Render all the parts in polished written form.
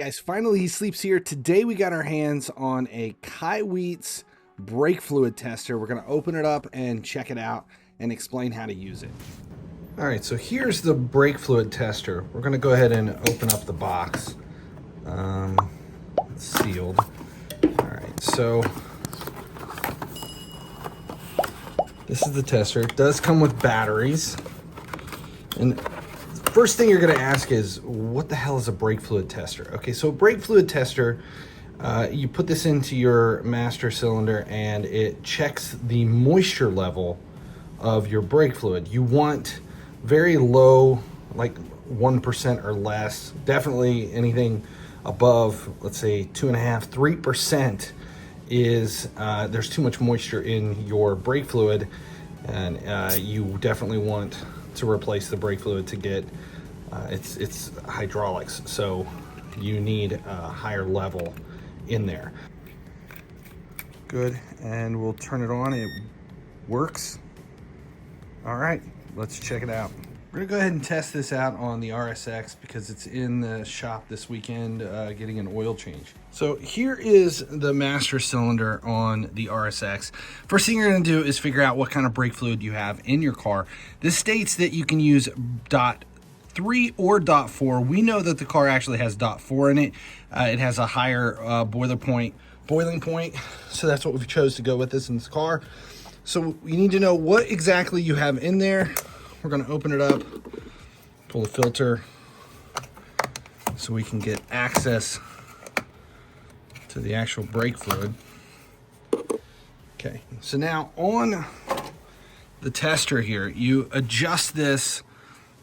Guys, finally he sleeps here. Today we got our hands on a Kaiweets brake fluid tester. We're going to open it up and check it out and explain how to use it. All right, so here's the brake fluid tester. We're going to go ahead and open up the box. It's sealed. All right, so this is the tester. It does come with batteries. And first thing you're going to ask is, what the hell is a brake fluid tester? Okay, so a brake fluid tester, you put this into your master cylinder and it checks the moisture level of your brake fluid. You want very low, like 1% or less. Definitely anything above, let's say 2.5%, 3% is there's too much moisture in your brake fluid, and you definitely want to replace the brake fluid to get it's hydraulics, so you need a higher level in there. Good, and we'll turn it on. It works. All right, let's check it out. We're gonna go ahead and test this out on the RSX because it's in the shop this weekend getting an oil change. So here is the master cylinder on the RSX. First thing you're gonna do is figure out what kind of brake fluid you have in your car. This states that you can use .3 or .4. We know that the car actually has .4 in it. It has a higher boiling point, so that's what we chose to go with this in this car. So you need to know what exactly you have in there. We're gonna open it up, pull the filter so we can get access to the actual brake fluid. Okay, so now on the tester here, you adjust this.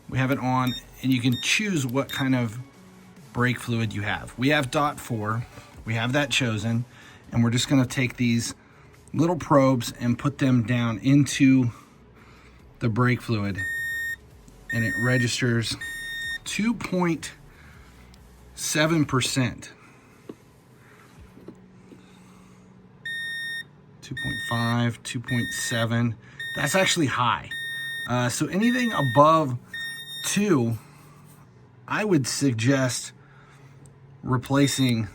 We have it on, and you can choose what kind of brake fluid you have. We have .4, we have that chosen, and we're just gonna take these little probes and put them down into the brake fluid, and it registers 2.7%. 2.5, 2.7. That's actually high. So anything above 2, I would suggest replacing,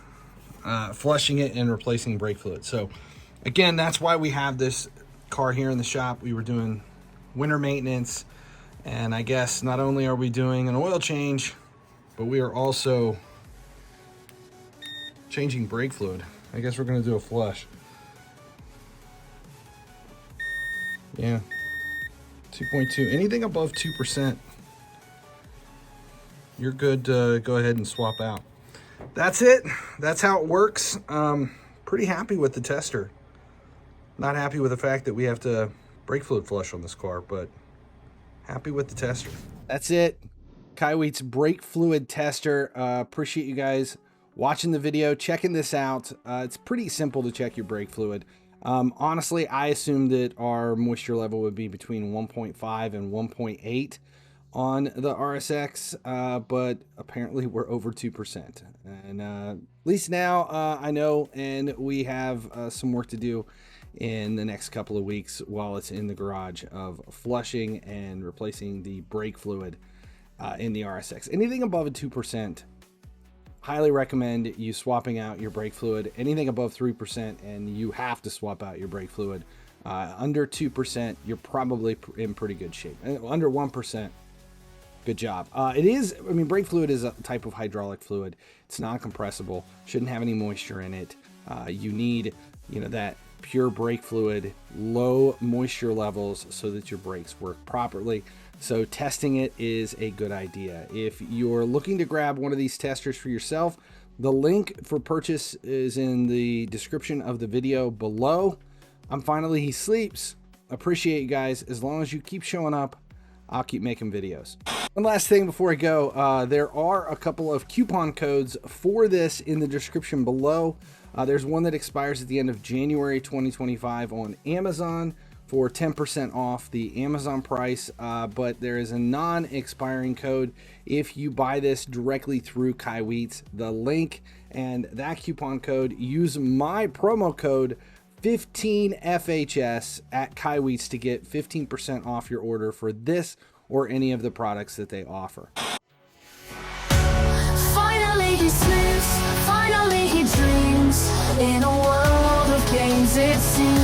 flushing it and replacing brake fluid. So again, that's why we have this car here in the shop. We were doing winter maintenance, and I guess not only are we doing an oil change, but we are also changing brake fluid. I guess we're gonna do a flush. Yeah, 2.2, anything above 2%, you're good to go ahead and swap out. That's it, that's how it works. Pretty happy with the tester. Not happy with the fact that we have to brake fluid flush on this car, but happy with the tester. That's it, Kaiweets brake fluid tester. Appreciate you guys watching the video, checking this out. It's pretty simple to check your brake fluid. Honestly, I assumed that our moisture level would be between 1.5 and 1.8 on the RSX, but apparently we're over 2%. And at least now I know, and we have some work to do in the next couple of weeks while it's in the garage of flushing and replacing the brake fluid in the RSX. Anything above a 2%, highly recommend you swapping out your brake fluid. Anything above 3%, and you have to swap out your brake fluid. Under 2%, you're probably in pretty good shape. Under 1%, good job. It is, I mean, brake fluid is a type of hydraulic fluid. It's non-compressible, shouldn't have any moisture in it. You need, you know, that pure brake fluid, low moisture levels so that your brakes work properly. So testing it is a good idea. If you're looking to grab one of these testers for yourself, the link for purchase is in the description of the video below. I'm FinallyHeSleeps. Appreciate you guys. As long as you keep showing up, I'll keep making videos. One last thing before I go, there are a couple of coupon codes for this in the description below. There's one that expires at the end of January 2025 on Amazon for 10% off the Amazon price, but there is a non-expiring code if you buy this directly through Kaiweets. The link and that coupon code, use my promo code 15FHS at Kaiweets to get 15% off your order for this or any of the products that they offer. Finally he sleeps. In a world of games, it seems